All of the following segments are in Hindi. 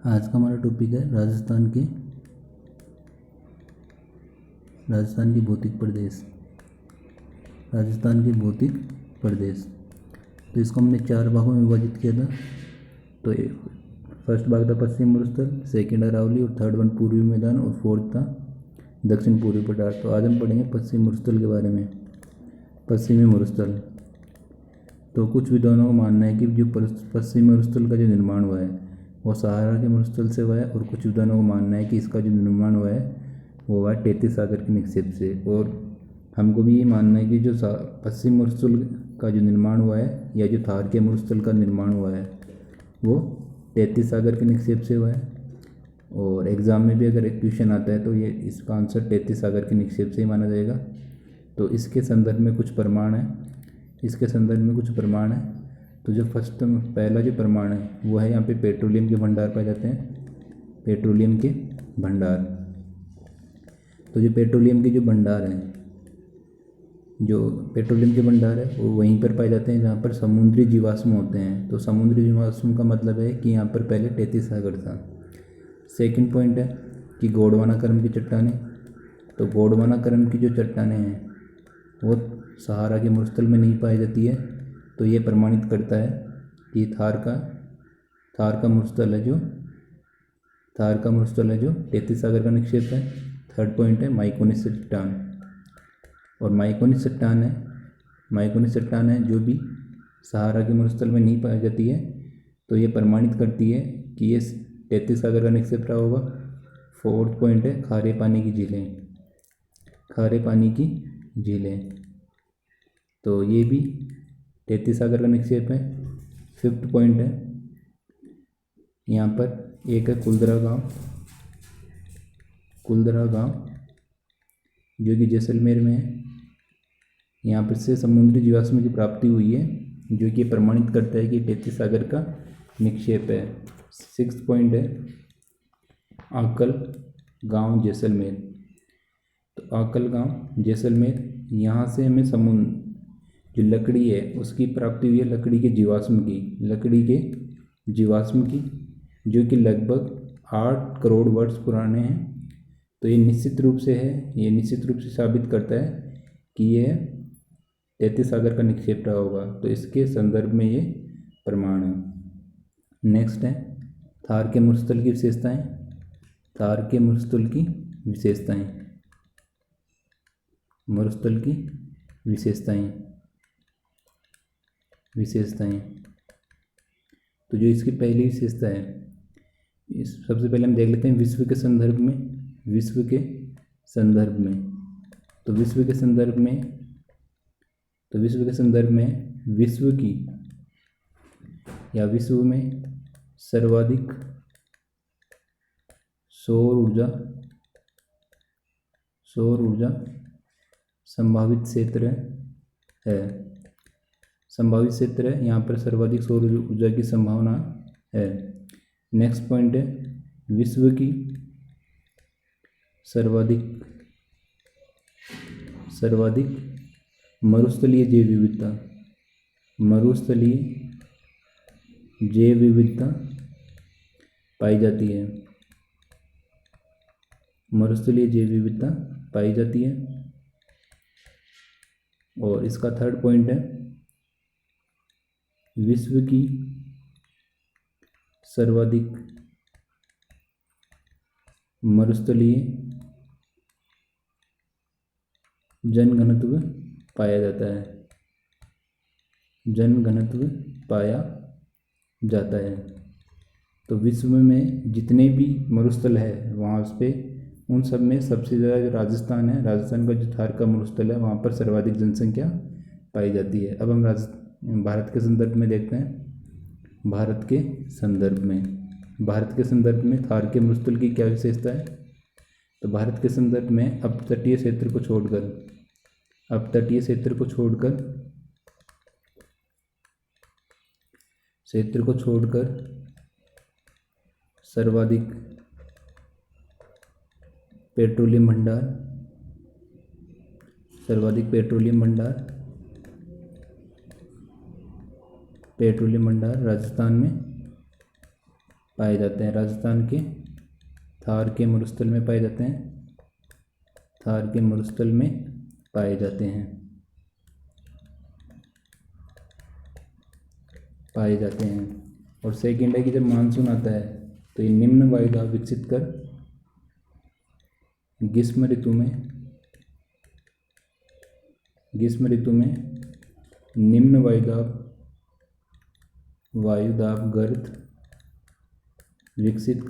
आज का हमारा टॉपिक है राजस्थान के भौतिक प्रदेश। राजस्थान के भौतिक प्रदेश, तो इसको हमने 4 भागों में विभाजित किया था। तो फर्स्ट भाग था पश्चिम मरुस्थल, सेकंड अरावली और थर्ड वन पूर्वी मैदान और फोर्थ था दक्षिण पूर्वी पठार। तो आज हम पढ़ेंगे पश्चिम मरुस्थल के बारे में। पश्चिमी मरुस्थल, तो कुछ विद्वानों का मानना है कि जो पश्चिमी मरुस्थल का जो निर्माण हुआ है वो सहारा के मरुस्थल से हुआ है, और कुछ विद्वानों का मानना है कि इसका जो निर्माण हुआ है वो हुआ है तैतीस सागर के निक्षेप से। और हमको भी ये मानना है कि जो पश्चिम मरुस्थल का जो निर्माण हुआ है या जो थार के मरुस्थल का निर्माण हुआ है वो तैतीस सागर के निक्षेप से हुआ है। और एग्ज़ाम में भी अगर एक क्वेश्चन आता है तो ये इसका आंसर तैतीस सागर के निक्षेप से ही माना जाएगा। तो इसके संदर्भ में कुछ प्रमाण है, तो जो पहला जो प्रमाण है वो है यहाँ पे पेट्रोलियम के भंडार पाए जाते हैं। पेट्रोलियम के भंडार, तो जो पेट्रोलियम के जो भंडार हैं, जो पेट्रोलियम के भंडार है वो वहीं पर पाए जाते हैं जहाँ पर समुद्री जीवाश्म होते हैं। तो समुद्री जीवाश्म का मतलब है कि यहाँ पर पहले तैतीस सागर था। सेकंड पॉइंट है कि गोंडवाना क्रम की चट्टानें, तो गोंडवाना क्रम की जो चट्टानें हैं वो सहारा के मरुस्थल में नहीं पाई जाती है। तो ये प्रमाणित करता है कि थार का मरुस्थल है जो तैतीस सागर का निक्षेप है। थर्ड पॉइंट है माइकोनिस चट्टान, और माइकोनिस चट्टान है जो भी सहारा के मरुस्थल में नहीं पाई जाती है। तो ये प्रमाणित करती है कि ये तैतीस सागर का निक्षेप रहा होगा। फोर्थ पॉइंट है खारे पानी की झीलें, तो ये भी तैतीस सागर का निक्षेप है। फिफ्थ पॉइंट है यहाँ पर एक है कुलदरा गांव जो कि जैसलमेर में है। यहाँ पर से समुद्री जीवाश्म की प्राप्ति हुई है जो कि प्रमाणित करता है कि तैतीस सागर का निक्षेप है। सिक्स्थ पॉइंट है आकल गांव जैसलमेर, तो आकल गांव जैसलमेर, यहाँ से हमें जो लकड़ी है उसकी प्राप्ति हुई है, लकड़ी के जीवाश्म की जो कि लगभग 8 करोड़ वर्ष पुराने हैं। तो ये निश्चित रूप से साबित करता है कि यह तैतीस सागर का निक्षेप रहा होगा। तो इसके संदर्भ में ये प्रमाण है। नेक्स्ट है थार के मरुस्थल की विशेषताएं। तो जो इसकी पहली विशेषता है, सबसे पहले हम देख लेते हैं विश्व के संदर्भ में। तो विश्व के संदर्भ में विश्व में सर्वाधिक सौर ऊर्जा संभावित क्षेत्र है। यहाँ पर सर्वाधिक सौर ऊर्जा की संभावना है। नेक्स्ट पॉइंट है विश्व की सर्वाधिक मरुस्थलीय जैव विविधता पाई जाती है। और इसका थर्ड पॉइंट है विश्व की सर्वाधिक मरुस्थलीय जनघनत्व पाया जाता है। तो विश्व में जितने भी मरुस्थल है वहाँ पे उन सब में सबसे ज़्यादा जो राजस्थान का जो थार का मरुस्थल है वहाँ पर सर्वाधिक जनसंख्या पाई जाती है। अब हम भारत के संदर्भ में देखते हैं। भारत के संदर्भ में थार के मरुस्थल की क्या विशेषता है। तो भारत के संदर्भ में अपतटीय क्षेत्र को छोड़कर सर्वाधिक पेट्रोलियम भंडार राजस्थान में पाए जाते हैं। राजस्थान के थार के मरुस्थल में पाए जाते हैं, थार के मरुस्थल में पाए जाते हैं, पाए जाते हैं। और सेकेंड है कि जब मानसून आता है तो ये निम्न वायुदाब विकसित कर ग्रीष्म ऋतु में निम्न वायुदाब गर्त विकसित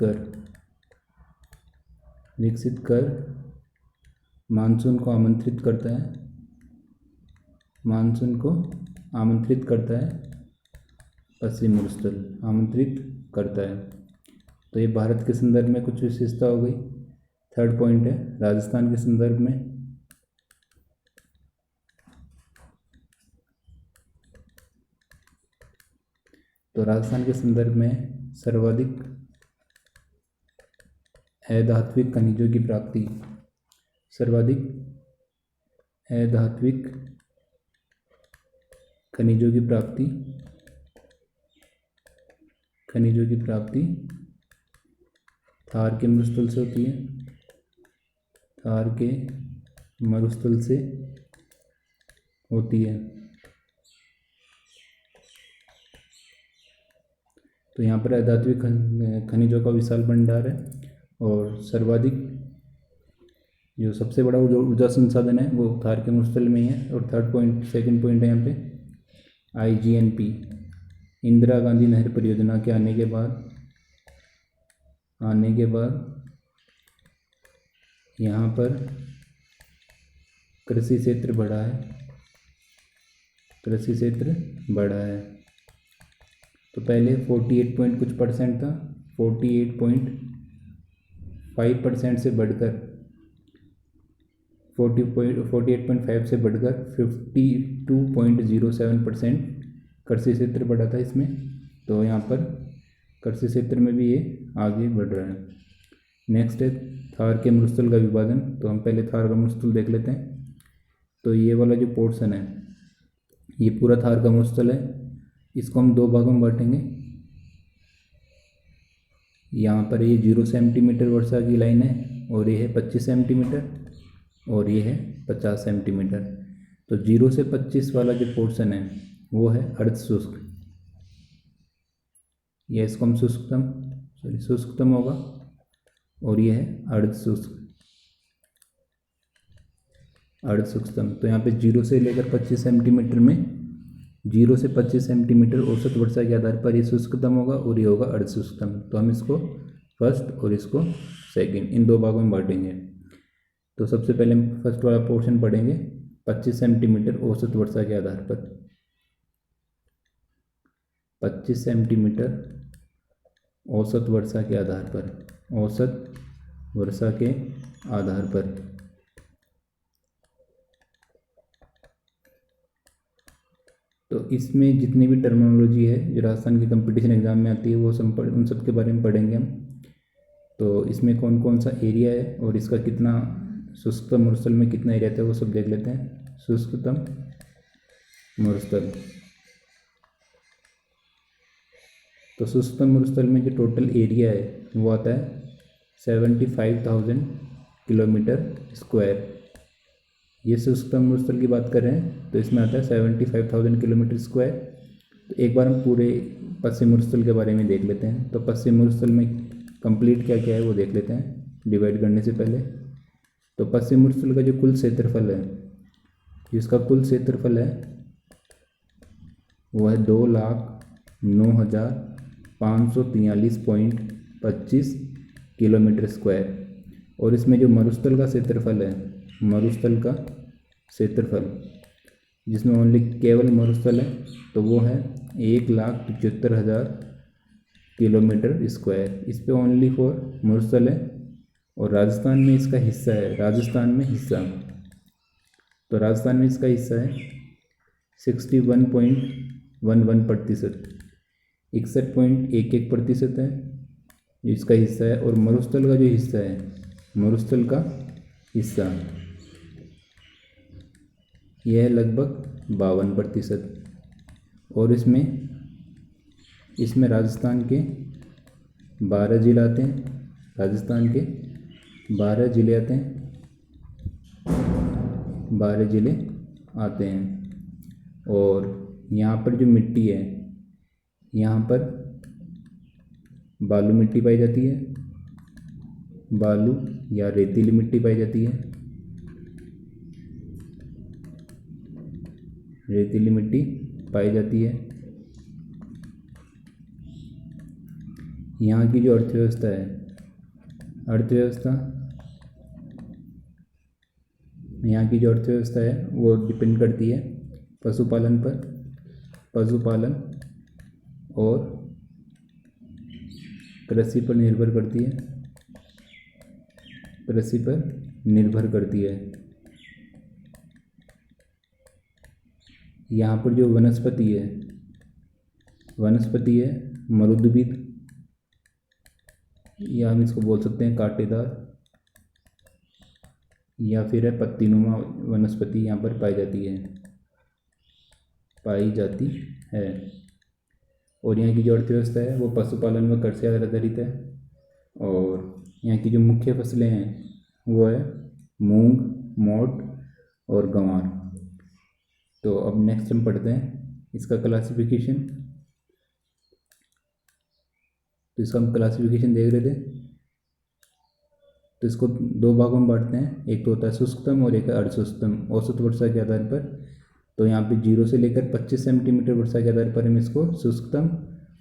कर मानसून को आमंत्रित करता है, पश्चिम मरुस्थल आमंत्रित करता है। तो ये भारत के संदर्भ में कुछ विशेषता हो गई। थर्ड पॉइंट है राजस्थान के संदर्भ में। तो राजस्थान के संदर्भ में सर्वाधिक अधात्विक खनिजों की प्राप्ति, सर्वाधिक अधात्विक खनिजों की प्राप्ति थार के मरुस्थल से होती है, थार के मरुस्थल से होती है। तो यहाँ पर अधात्विक खनिजों का विशाल भंडार है और सर्वाधिक जो सबसे बड़ा ऊर्जा संसाधन है वो थार के मरुस्थल में ही है। और सेकंड पॉइंट है यहाँ पे IGNP, इंदिरा गांधी नहर परियोजना के आने के बाद यहाँ पर कृषि क्षेत्र बढ़ा है। तो पहले 48 कुछ परसेंट था, 48.5% से बढ़कर 48.5 से बढ़कर 52.07% कृषि क्षेत्र बढ़ा था इसमें। तो यहाँ पर कृषि क्षेत्र में भी ये आगे बढ़ रहा है। नेक्स्ट है थार के मरुस्थल का विभाजन। तो हम पहले थार का मरुस्थल देख लेते हैं। तो ये वाला जो पोर्शन है ये पूरा थार का मरुस्थल है। इसको हम दो भागों में बांटेंगे। यहाँ पर ये 0 सेंटीमीटर वर्षा की लाइन है और ये है 25 सेंटीमीटर और ये है 50 सेंटीमीटर। तो 0 से 25 वाला जो पोर्शन है वो है अर्ध शुष्क, यह इसको हम शुष्कतम होगा और ये है अर्ध शुष्कतम। तो यहाँ पे 0 से लेकर 25 सेंटीमीटर में 0 से 25 सेंटीमीटर औसत वर्षा के आधार पर ये शुष्कतम होगा और ये होगा अर्ध शुष्कतम। तो हम इसको फर्स्ट और इसको सेकंड इन दो भागों में बांटेंगे। तो सबसे पहले हम फर्स्ट वाला पोर्शन पढ़ेंगे 25 सेंटीमीटर औसत वर्षा के आधार पर। 25 सेंटीमीटर औसत वर्षा के आधार पर तो इसमें जितनी भी टर्मिनोलॉजी है जो राजस्थान के कंपटीशन एग्जाम में आती है वो सब उन सब के बारे में पढ़ेंगे हम। तो इसमें कौन कौन सा एरिया है और इसका कितना शुष्कतम मरुस्थल में कितना एरिया था वो सब देख लेते हैं। शुष्कतम मरुस्थल, तो शुष्कतम मरुस्थल में जो टोटल एरिया है वो आता है 75,000 किलोमीटर स्क्वायर। ये शुष्कतम मरुस्थल की बात कर रहे हैं तो इसमें आता है 75,000 किलोमीटर स्क्वायर। तो एक बार हम पूरे पश्चिम मरुस्थल के बारे में देख लेते हैं। तो पश्चिम मरुस्थल में कंप्लीट क्या क्या है वो देख लेते हैं डिवाइड करने से पहले। तो पश्चिम मरुस्थल का जो कुल क्षेत्रफल है, जिसका कुल क्षेत्रफल है वो है 2,09,543.25 किलोमीटर स्क्वायर। और इसमें जो मरुस्थल का क्षेत्रफल है, मरुस्थल का क्षेत्रफल जिसमें ओनली केवल मरुस्थल है तो वो है 1,75,000 किलोमीटर स्क्वायर। इस पे ओनली फॉर मरुस्थल है। और राजस्थान में इसका हिस्सा है, तो राजस्थान में इसका हिस्सा है 61.11%, 61.11% है जो इसका हिस्सा है। और मरुस्थल का जो हिस्सा है, मरुस्थल का हिस्सा यह है लगभग 52%। और इसमें राजस्थान के 12 जिले आते हैं, राजस्थान के 12 जिले आते हैं, 12 जिले आते हैं। और यहाँ पर जो मिट्टी है, यहाँ पर बालू मिट्टी पाई जाती है, बालू या रेतीली मिट्टी पाई जाती है, रेतीली मिट्टी पाई जाती है। यहाँ की जो अर्थव्यवस्था है, अर्थव्यवस्था यहाँ की जो अर्थव्यवस्था है वो डिपेंड करती है पशुपालन पर, पशुपालन और कृषि पर निर्भर करती है, कृषि पर निर्भर करती है। यहाँ पर जो वनस्पति है, वनस्पति है मरुद्भिद, या हम इसको बोल सकते हैं कांटेदार, या फिर है पत्तीनुमा वनस्पति यहाँ पर पाई जाती है, पाई जाती है। और यहाँ की जो अर्थव्यवस्था है वो पशुपालन व कृषि पर आधारित है। और यहाँ की जो मुख्य फसलें हैं वो है मूंग, मोठ और गंवार। तो अब नेक्स्ट हम पढ़ते हैं इसका क्लासिफिकेशन। तो इसका हम क्लासिफिकेशन देख रहे थे। तो इसको दो भागों में बांटते हैं, एक तो होता है शुष्कतम और एक है अर्धशुष्कतम, औसत वर्षा के आधार पर। तो यहाँ पे 0 से लेकर 25 सेंटीमीटर वर्षा के आधार पर हम इसको शुष्कतम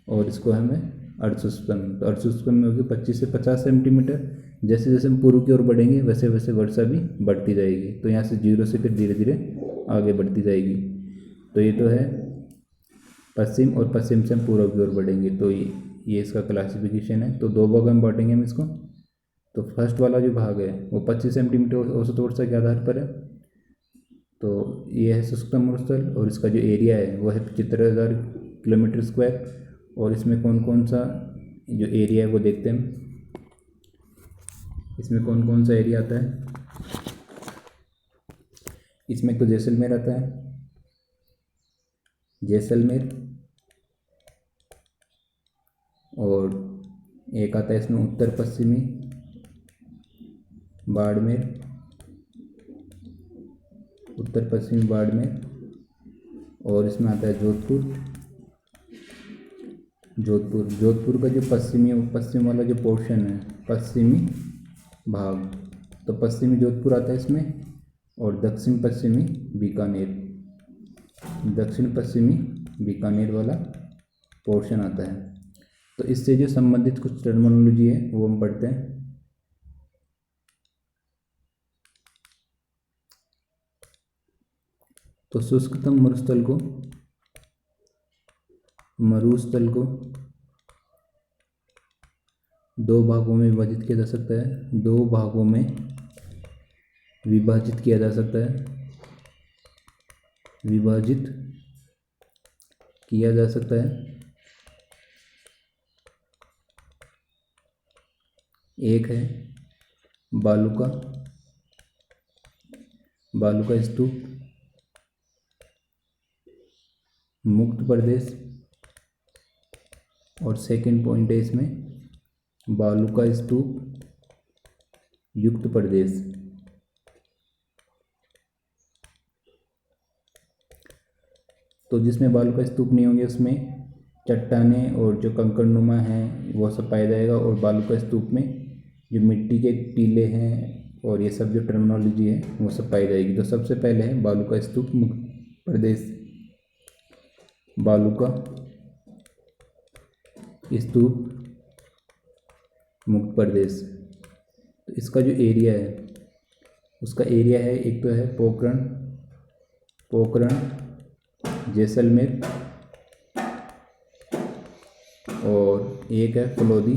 और इसको हमें अर्धशुष्कतम। तो अर्धशुष्कतम में होगी 25 से 50 सेंटीमीटर। जैसे जैसे हम पूर्व की ओर बढ़ेंगे वैसे वैसे वर्षा भी बढ़ती जाएगी। तो यहाँ से 0 से फिर धीरे धीरे आगे बढ़ती जाएगी। तो ये तो है पश्चिम, और पश्चिम से हम पूर्व की ओर बढ़ेंगे। तो ये इसका क्लासिफिकेशन है। तो दो भागों में बांटेंगे हम इसको। तो फर्स्ट वाला जो भाग है वो 25 सेंटीमीटर औसत वर्षा के आधार पर है। तो ये है शुष्कतम मरुस्थल, और इसका जो एरिया है वो है 75,000 किलोमीटर स्क्वायर। और इसमें कौन कौन सा जो एरिया है वो देखते हैं। इसमें कौन कौन सा एरिया आता है। इसमें तो जैसलमेर आता है, जैसलमेर, और एक आता है इसमें उत्तर पश्चिमी बाड़मेर, उत्तर पश्चिमी बाड़मेर। और इसमें आता है जोधपुर, जोधपुर, जोधपुर का जो पश्चिम वाला जो पोर्शन है, पश्चिमी भाग, तो पश्चिमी जोधपुर आता है इसमें। और दक्षिण पश्चिमी बीकानेर, दक्षिण पश्चिमी बीकानेर वाला पोर्शन आता है। तो इससे जो संबंधित कुछ टर्मिनोलॉजी है वो हम पढ़ते हैं। तो शुष्कतम मरुस्थल को दो भागों में विभाजित किया जा सकता है, दो भागों में विभाजित किया जा सकता है, विभाजित किया जा सकता है। एक है बालू का स्तूप मुक्त प्रदेश, और सेकंड पॉइंट है इसमें बालू का स्तूप युक्त प्रदेश। तो जिसमें बालू का स्तूप नहीं होंगे उसमें चट्टानें और जो कंकड़नुमा हैं वो सब पाया जाएगा। और बालू का स्तूप में जो मिट्टी के टीले हैं और ये सब जो टर्मिनोलॉजी है वो सब पाई जाएगी। तो सबसे पहले है बालू का स्तूप मुक्त प्रदेश, बालू का स्तूप मुक्त प्रदेश। तो इसका जो एरिया है उसका एरिया है, एक तो है पोखरण जैसलमेर, और एक है फलोदी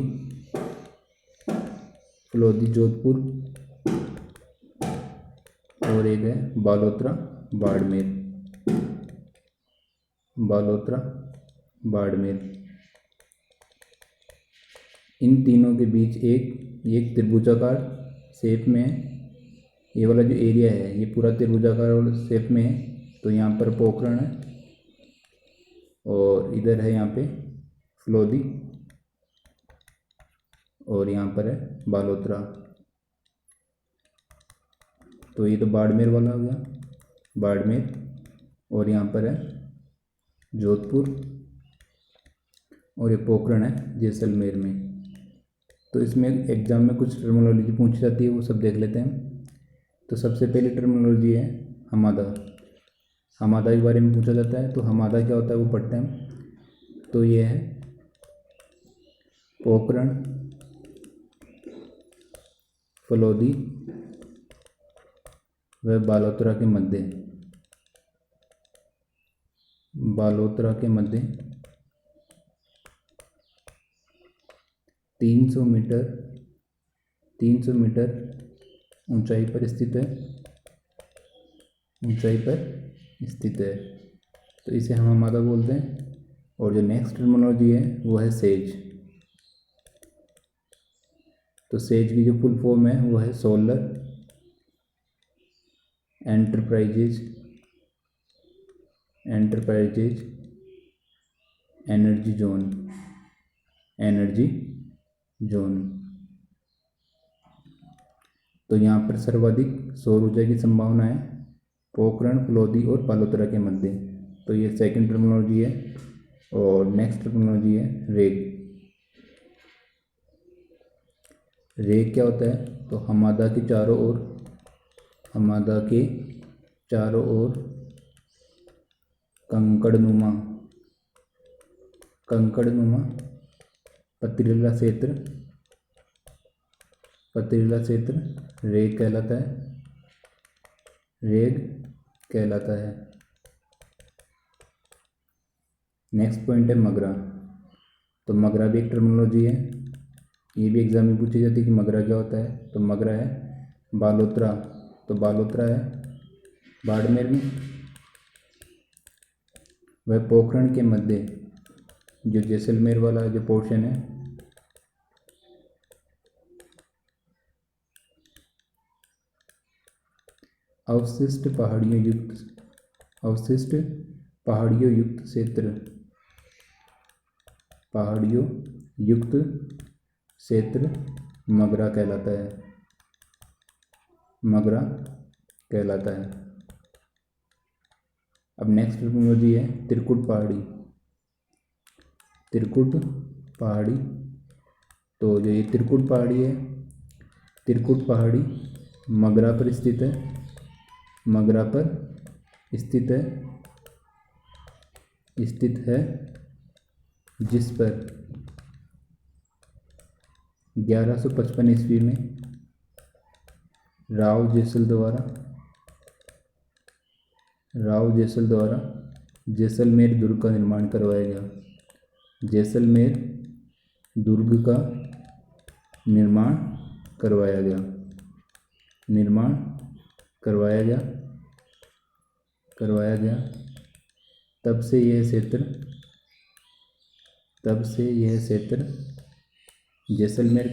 जोधपुर, और एक है बालोतरा बाड़मेर। इन तीनों के बीच एक त्रिभुजाकार शेप में है। ये वाला जो एरिया है ये पूरा त्रिभुजाकार शेप में है। तो यहाँ पर पोखरण है और इधर है यहाँ पे फलोदी और यहाँ पर है बालोतरा। तो ये तो बाड़मेर वाला हो गया, बाड़मेर। और यहाँ पर है जोधपुर, और ये पोखरण है जैसलमेर में। तो इसमें एग्ज़ाम में कुछ टर्मिनोलॉजी पूछी जाती है, वो सब देख लेते हैं। तो सबसे पहली टर्मिनोलॉजी है हमादा। हमादा के बारे में पूछा जाता है, तो हमादा क्या होता है वो पढ़ते हैं। तो ये है पोखरण, फलोदी व बालोतरा के मध्य, बालोतरा के मध्य 300 मीटर ऊंचाई पर स्थित है, ऊंचाई पर स्थित है। तो इसे हम हमादा बोलते हैं। और जो नेक्स्ट टर्मिनोलॉजी है वो है सेज। तो सेज की जो फुल फॉर्म है वो है सोलर एंटरप्राइजेज एनर्जी जोन। तो यहाँ पर सर्वाधिक सौर ऊर्जा की संभावना है पोखरण, फलोदी और बालोतरा के मध्य। तो ये सेकंड टर्मिनोलॉजी है। और नेक्स्ट टर्मिनोलॉजी है रेग। रेग क्या होता है? तो हमादा के चारों ओर कंकड़नुमा पथरीला क्षेत्र रेग कहलाता है। नेक्स्ट पॉइंट है मगरा। तो मगरा भी एक टर्मिनोलॉजी है, ये भी एग्जाम में पूछी जाती है कि मगरा क्या होता है। तो मगरा है बालोतरा। तो बालोतरा है बाड़मेर में, वह पोखरण के मध्य जो जैसलमेर वाला जो पोर्शन है, अवशिष्ट पहाड़ियों युक्त क्षेत्र मगरा कहलाता है। अब नेक्स्ट टर्मिनोलॉजी है त्रिकुट पहाड़ी। तो जो ये त्रिकुट पहाड़ी मगरा पर स्थित है, जिस पर 1155 ईस्वी में राव जैसल द्वारा जैसलमेर दुर्ग का निर्माण करवाया गया। जैसलमेर दुर्ग का निर्माण करवाया गया। तब से यह क्षेत्र जैसलमेर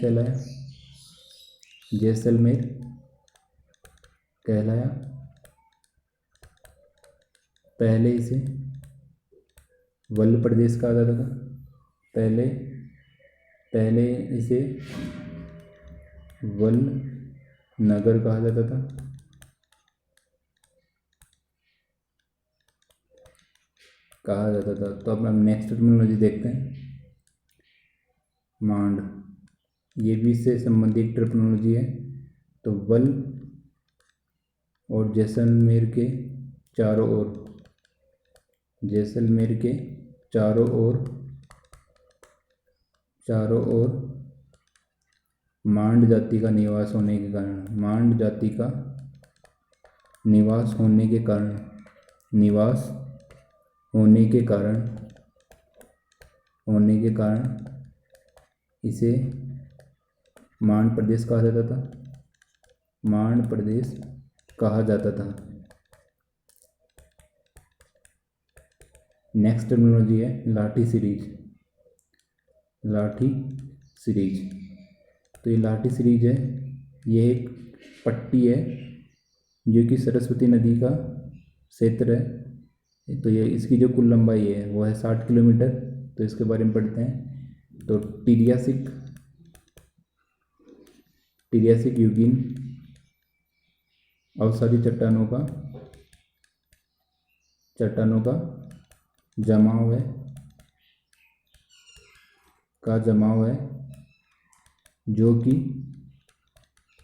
कहलाया। पहले इसे वल्ल प्रदेश कहा जाता था। पहले इसे वल्ल नगर कहा जाता था। तो अब हम नेक्स्ट टर्मिनोलॉजी देखते हैं मांड। ये भी इससे संबंधित टर्मिनोलॉजी है। तो वल्ल और जैसलमेर के चारों ओर मांड जाति का निवास होने के कारण इसे मांड प्रदेश कहा जाता था। नेक्स्ट टर्मिनोलॉजी है लाठी सीरीज। तो ये लाठी सीरीज है, ये एक पट्टी है जो कि सरस्वती नदी का क्षेत्र है। तो ये इसकी जो कुल लंबाई है वो है 60 किलोमीटर। तो इसके बारे में पढ़ते हैं। तो टिरियासिक युगीन अवसादी चट्टानों का जमाव है जो कि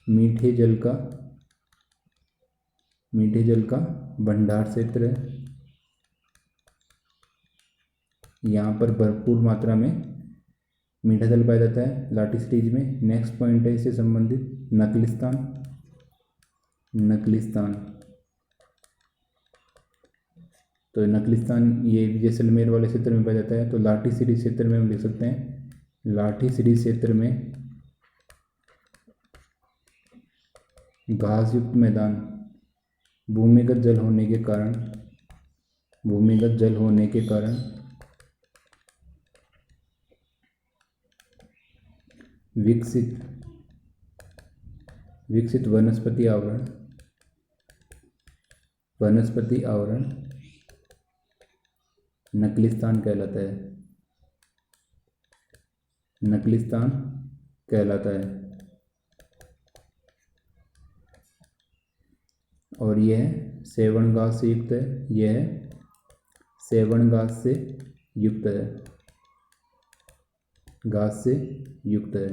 मीठे जल का भंडार क्षेत्र है। यहाँ पर भरपूर मात्रा में मीठा जल पाया जाता है लाटी सीरीज में। नेक्स्ट पॉइंट है इससे संबंधित नकलिस्तान। तो नकलिस्तान ये जैसलमेर वाले क्षेत्र में पाया जाता है। तो लाठी सीरीज क्षेत्र में हम लिख सकते हैं, लाठी सीरीज क्षेत्र में घास युक्त मैदान भूमिगत जल होने के कारण विकसित वनस्पति आवरण नकलिस्तान कहलाता है। और यह सेवण घास से युक्त है।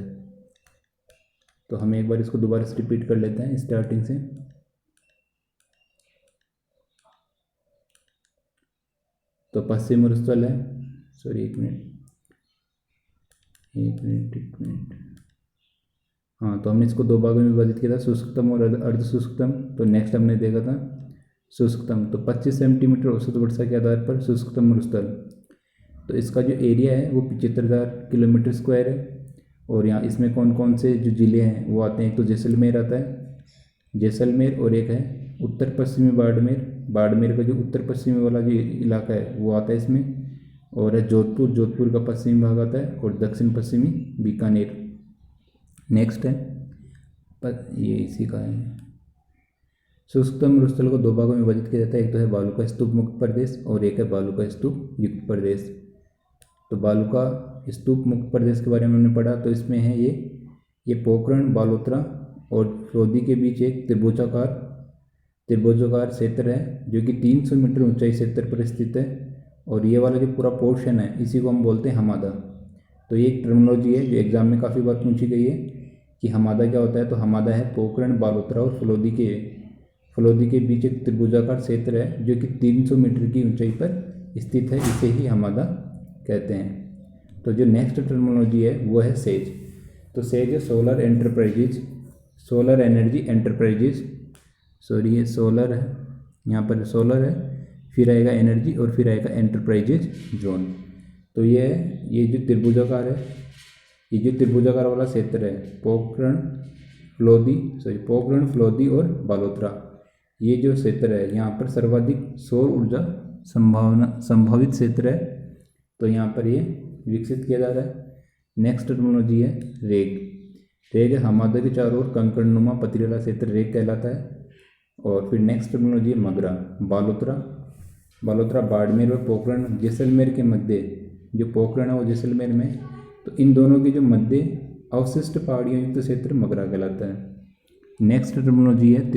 तो हम एक बार इसको दोबारा से रिपीट कर लेते हैं स्टार्टिंग से। तो पश्चिम मरुस्थल है, सॉरी एक मिनट। हाँ, तो हमने इसको दो भागों में विभाजित किया था, शुष्कतम और अर्ध शुष्कतम। तो नेक्स्ट हमने देखा था शुष्कतम। तो 25 सेंटीमीटर औसत वर्षा के आधार पर शुष्कतम मरुस्थल। तो इसका जो एरिया है वो 75,000 किलोमीटर स्क्वायर है। और यहाँ इसमें कौन कौन से जो ज़िले हैं वो आते हैं, एक तो जैसलमेर आता है, जैसलमेर, और एक है उत्तर पश्चिमी बाड़मेर का जो उत्तर पश्चिमी वाला जो इलाका है वो आता है इसमें। और है जोधपुर का पश्चिमी भाग आता है, और दक्षिण पश्चिमी बीकानेर। नेक्स्ट है पर ये इसी का है। शुष्कतम मरुस्थल को दो भागों में विभाजित किया जाता है, एक तो है बालुका स्तूप मुक्त प्रदेश और एक है बालुका स्तूप युक्त प्रदेश। तो बालुका स्तूप मुक्त प्रदेश के बारे में हमने पढ़ा। तो इसमें है ये पोखरण, बालोतरा और फ्लोदी के बीच एक त्रिभुजाकार क्षेत्र है जो कि 300 मीटर ऊंचाई क्षेत्र पर स्थित है। और ये वाला जो पूरा पोर्शन है इसी को हम बोलते हैं हमादा। तो ये एक टर्मिनोलॉजी है जो एग्जाम में काफ़ी बार पूछी गई है कि हमादा क्या होता है। तो हमादा है पोखरण, बालोतरा और फ्लोदी के बीच एक त्रिभुजाकार क्षेत्र है जो कि 300 मीटर की ऊंचाई पर स्थित है, इसे ही हमादा कहते हैं। तो जो नेक्स्ट टर्मिनोलॉजी है वो है सेज। तो सेज है सोलर एनर्जी एंटरप्राइजेज। सॉरी ये सोलर है, यहाँ पर सोलर है, फिर आएगा एनर्जी और फिर आएगा एंटरप्राइजेज जोन। तो ये जो त्रिभुजाकार है, ये जो त्रिभुजाकार वाला क्षेत्र है पोखरण, फ्लोदी और बालोतरा, ये जो क्षेत्र है यहाँ पर सर्वाधिक सौर ऊर्जा संभावित क्षेत्र है। तो यहाँ पर ये विकसित किया जा रहा है। नेक्स्ट टर्मिनोलॉजी है रेग है हमादा के चारों ओर कंकड़नुमा पथरीला क्षेत्र रेग कहलाता है। और फिर नेक्स्ट टर्मिनोलॉजी है मगरा, बालोतरा बाड़मेर और पोखरण जैसलमेर के मध्य, जो पोखरण है वो जैसलमेर में, तो इन दोनों के जो मध्य अवशिष्ट पहाड़ियों युक्त क्षेत्र मगरा कहलाता है। नेक्स्ट टर्मिनोलॉजी है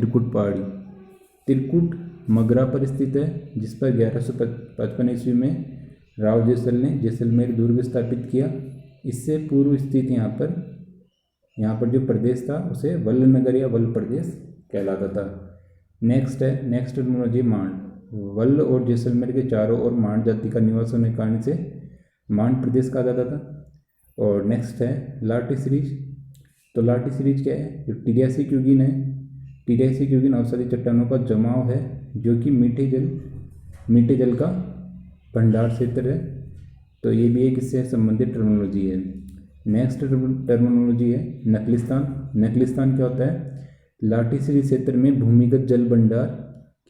त्रिकुट मगरा पर स्थित है, जिस पर 1155 ईस्वी में राव जैसल ने जैसलमेर दुर्ग स्थापित किया। इससे पूर्व स्थित यहाँ पर जो प्रदेश था उसे वल्ल नगर या वल्ल प्रदेश कहलाता था। नेक्स्ट टर्मिनोलॉजी मांड। वल्ल और जैसलमेर के चारों ओर मांड जाति का निवास होने के कारण से मांड प्रदेश कहा जाता था। और नेक्स्ट है लाठी सीरीज। तो लाठी सीरीज क्या है, जो टिरियासिक युगीन है, टिरियासिक युगीन अवसादी चट्टानों का जमाव है जो कि मीठे जल का भंडार क्षेत्र है। तो ये भी एक इससे संबंधित टर्मिनोलॉजी है। नेक्स्ट टर्मिनोलॉजी है नकलिस्तान क्या होता है, लाठी सीरीज क्षेत्र में भूमिगत जल भंडार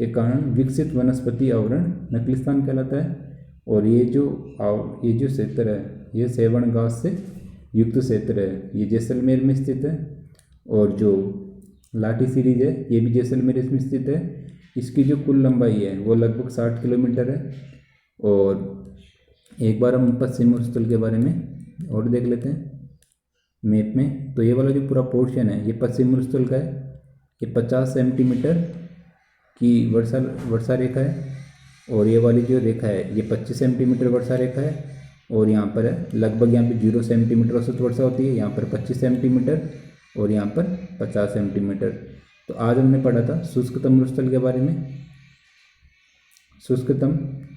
के कारण विकसित वनस्पति आवरण नकलिस्तान कहलाता है। और ये जो क्षेत्र है ये सेवण घास से युक्त क्षेत्र है, ये जैसलमेर में स्थित है। और जो लाठी सीरीज है ये भी जैसलमेर में स्थित है। इसकी जो कुल लंबाई है वो लगभग 60 किलोमीटर है। और एक बार हम पश्चिम मरुस्थल के बारे में और देख लेते हैं। मैप में। तो ये वाला जो पूरा पोर्शन है ये पश्चिम मरुस्थल का है। ये 50 सेंटीमीटर की वर्षा रेखा है, और ये वाली जो रेखा है ये 25 सेंटीमीटर वर्षा रेखा है। और यहाँ पर है लगभग यहाँ पे 0 सेंटीमीटर औसत वर्षा होती है, यहाँ पर 25 सेंटीमीटर और यहाँ पर 50 सेंटीमीटर। तो आज हमने पढ़ा था शुष्कतम मरुस्थल के बारे में। शुष्कतम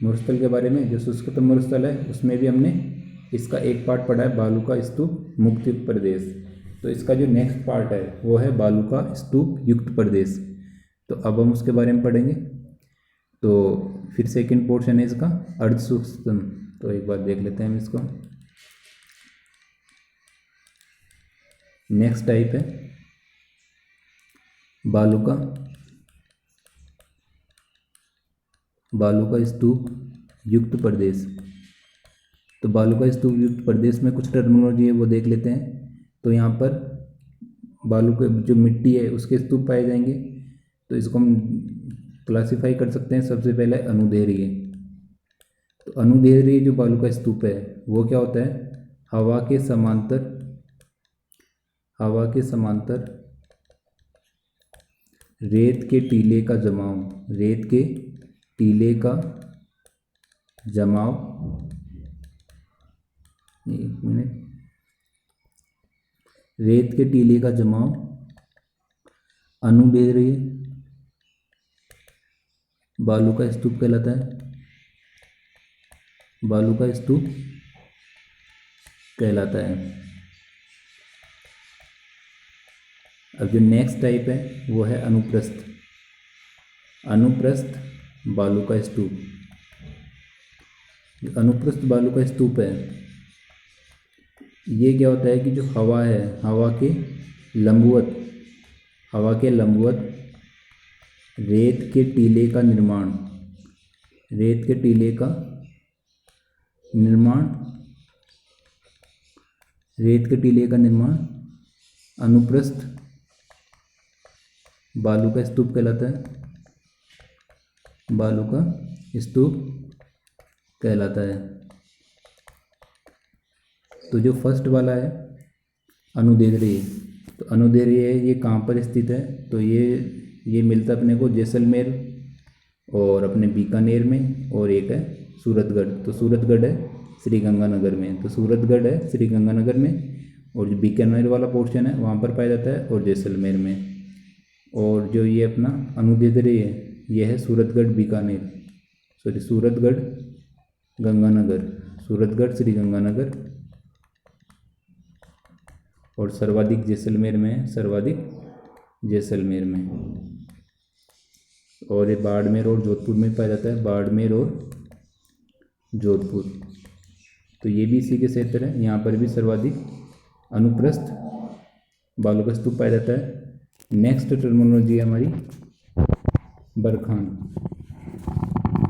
मरुस्थल के बारे में, जो शुष्कतम मरुस्थल है उसमें भी हमने इसका एक पार्ट पढ़ा है, बालू का स्तूप मुक्त युक्त प्रदेश। तो इसका जो नेक्स्ट पार्ट है वो है बालू का स्तूप युक्त प्रदेश। तो अब हम उसके बारे में पढ़ेंगे। तो फिर सेकंड पोर्शन है इसका अर्ध शुष्कतम। तो एक बार देख लेते हैं हम इसको। नेक्स्ट टाइप है बालू का स्तूप युक्त प्रदेश। तो बालू का स्तूप युक्त प्रदेश में कुछ टर्मिनोलॉजी है वो देख लेते हैं। तो यहाँ पर बालू के जो मिट्टी है उसके स्तूप पाए जाएंगे। तो इसको हम क्लासिफाई कर सकते हैं। सबसे पहले अनुदैर्घ्य। तो अनुदैर्घ्य जो बालू का स्तूप है वो क्या होता है, हवा के समांतर रेत के टीले का जमाव, एक मिनट, रेत के टीले का जमाव अनुदैर्घ्य बालू का स्तूप कहलाता है। बालू का स्तूप कहलाता है। अब जो नेक्स्ट टाइप है वो है अनुप्रस्थ बालू का स्तूप। जो अनुप्रस्थ बालू का स्तूप है ये क्या होता है कि जो हवा है, हवा के लंबवत रेत के टीले का निर्माण अनुप्रस्थ बालू का स्तूप कहलाता है। तो जो फर्स्ट वाला है अनुदैर्घ्य, तो अनुदैर्घ्य है ये कहाँ पर स्थित है, तो ये मिलता है अपने को जैसलमेर और अपने बीकानेर में, और एक है सूरतगढ़। तो सूरतगढ़ है श्रीगंगानगर में। तो सूरतगढ़ है श्रीगंगानगर में, और जो बीकानेर वाला पोर्शन है वहाँ पर पाया जाता है, और जैसलमेर में। और जो ये अपना अनुदैर्घ्य है ये है सूरतगढ़ श्रीगंगानगर, और सर्वाधिक जैसलमेर में। और ये बाड़मेर और जोधपुर में पाया जाता है, तो ये भी इसी के क्षेत्र है। यहाँ पर भी सर्वाधिक अनुप्रस्थ बालू का स्तूप पाया जाता है। नेक्स्ट टर्मिनोलॉजी है हमारी बरखान।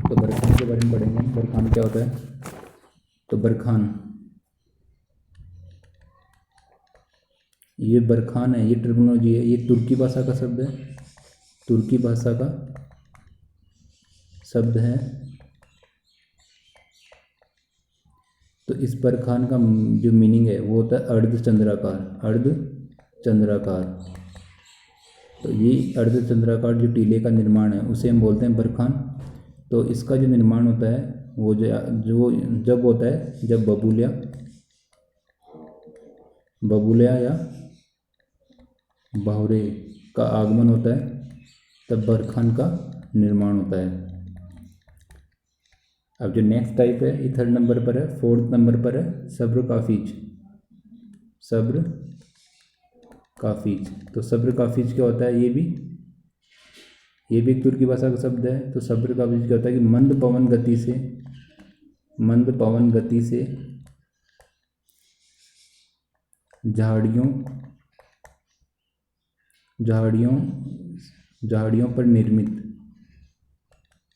तो बरखान के बारे में पढ़ेंगे। बरखान क्या होता है, तो ये बरखान है, ये टर्मिनोलॉजी है, ये तुर्की भाषा का शब्द है। तो इस बरखान का जो मीनिंग है वो होता है अर्धचंद्राकार। तो ये अर्धचंद्राकार जो टीले का निर्माण है उसे हम बोलते हैं बरखान। तो इसका जो निर्माण होता है वो जब होता है जब बबूलिया या बाहुरे का आगमन होता है, तब बरखान का निर्माण होता है। अब जो नेक्स्ट टाइप है ये थर्ड नंबर पर है। फोर्थ नंबर पर है सब्र काफिज। तो सब्र काफिज क्या होता है, ये भी एक तुर्की भाषा का शब्द है। तो सब्र काफिज क्या होता है कि मंद पवन गति से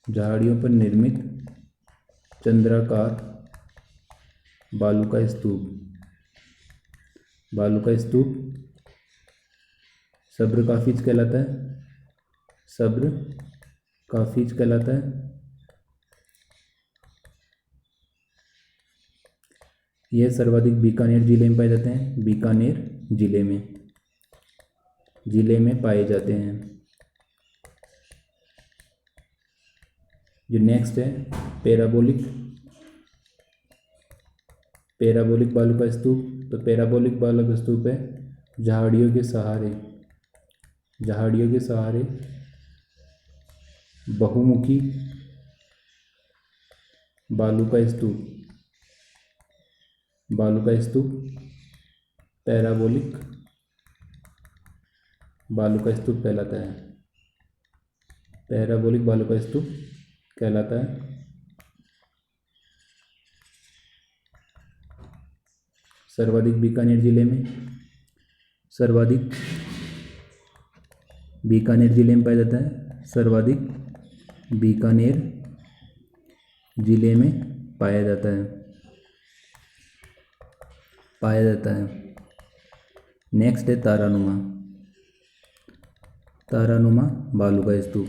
झाड़ियों पर निर्मित चंद्राकार बालू का स्तूप सब्र काफिज कहलाता है। यह सर्वाधिक बीकानेर जिले में पाए जाते हैं, बीकानेर जिले में पाए जाते हैं। जो नेक्स्ट है पैराबोलिक बालू का स्तूप। तो पैराबोलिक बालू का स्तूप है झाड़ियों के सहारे बहुमुखी बालू का स्तूप पैराबोलिक बालू का स्तूप कहलाता है। पैराबोलिक बालू का स्तूप कहलाता है। सर्वाधिक बीकानेर जिले में पाया जाता है। सर्वाधिक बीकानेर जिले में पाया जाता है। नेक्स्ट है तारानुमा बालू का स्तूप।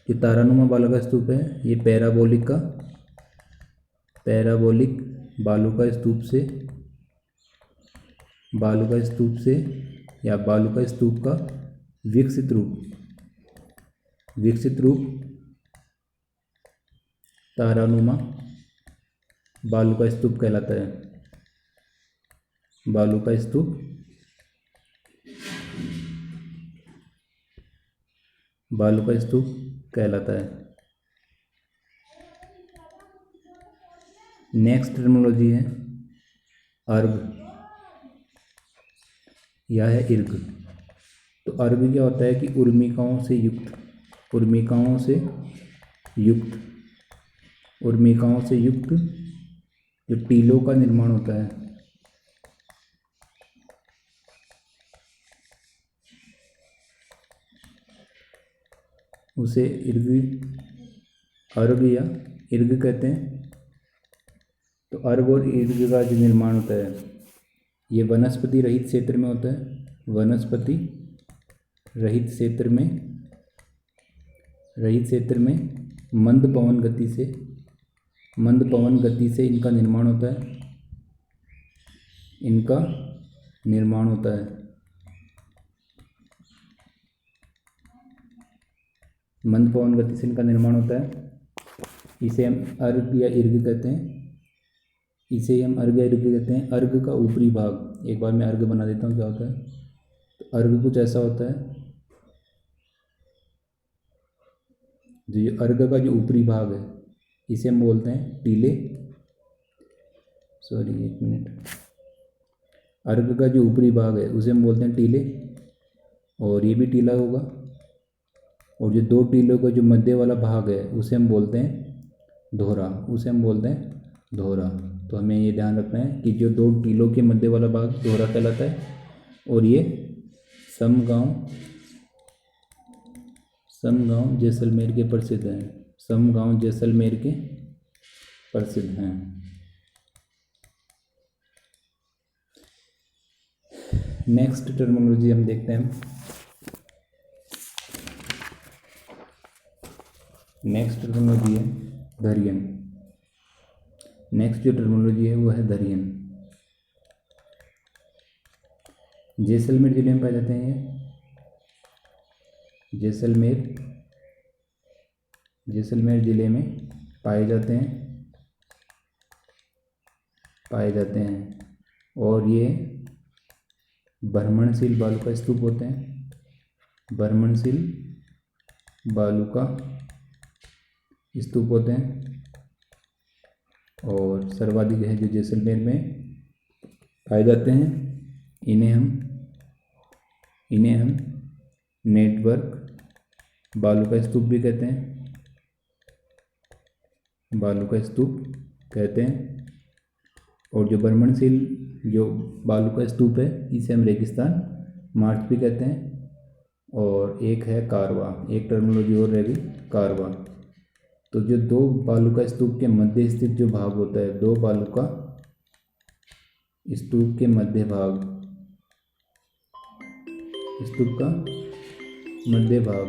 ये तारानुमा बालू का स्तूप है, ये पैराबोलिक बालू का स्तूप से या बालू का स्तूप का विकसित रूप तारानुमा बालू का स्तूप कहलाता है। बालू का स्तूप कहलाता है। नेक्स्ट टर्मिनोलॉजी है अर्घ या है इर्ग। तो अर्घ क्या होता है कि उर्मिकाओं से युक्त जो टीलों का निर्माण होता है, उसे अर्घ या इर्ग कहते हैं। तो अर्घ और इर्ग का जो निर्माण होता है ये वनस्पति रहित क्षेत्र में होता है। वनस्पति रहित क्षेत्र में मंद पवन गति से इनका निर्माण होता है। मंद पवन गति से इनका निर्माण होता है। इसे हम अर्घ या इर्ग कहते हैं। अर्घ का ऊपरी भाग, एक बार मैं अर्घ बना देता हूँ क्या होता है। तो अर्घ कुछ ऐसा होता है, जो अर्घ का जो ऊपरी भाग है इसे हम बोलते हैं टीले। अर्घ का जो ऊपरी भाग है उसे हम बोलते हैं टीले, और ये भी टीला होगा। और जो दो टीलों का जो मध्य वाला भाग है उसे हम बोलते हैं धोरा। तो हमें ये ध्यान रखना है कि जो दो टीलों के मध्य वाला भाग धोरा कहलाता है, और ये समगांव जैसलमेर के प्रसिद्ध हैं। नेक्स्ट टर्मिनोलॉजी हम देखते हैं। नेक्स्ट टर्मिनोलॉजी है धरियन। नेक्स्ट जो टर्मिनोलॉजी है वो है धरियन। जैसलमेर जिले में पाए जाते हैं ये। जैसलमेर जिले में पाए जाते हैं और ये भ्रमणशील बालू का स्तूप होते हैं। भ्रमणशील बालू का स्तूप होते हैं और सर्वाधिक है जो जैसलमेर में पाए जाते हैं। इन्हें हम नेटवर्क बालू का स्तूप भी कहते हैं। और जो भ्रमणशील जो बालू का स्तूप है इसे हम रेगिस्तान मार्च भी कहते हैं। और एक है कारवा, एक टर्मिनोलॉजी और रहेगी कारवा। तो जो दो बालू का स्तूप के मध्य स्थित जो भाग होता है, दो बालू का स्तूप के मध्य भाग, स्तूप का मध्य भाग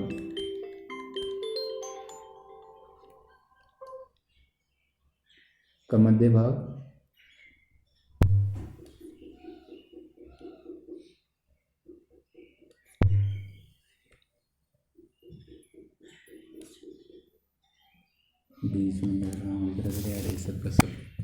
बीच में जा रहा हूँ, इधर ऐसे सब का सब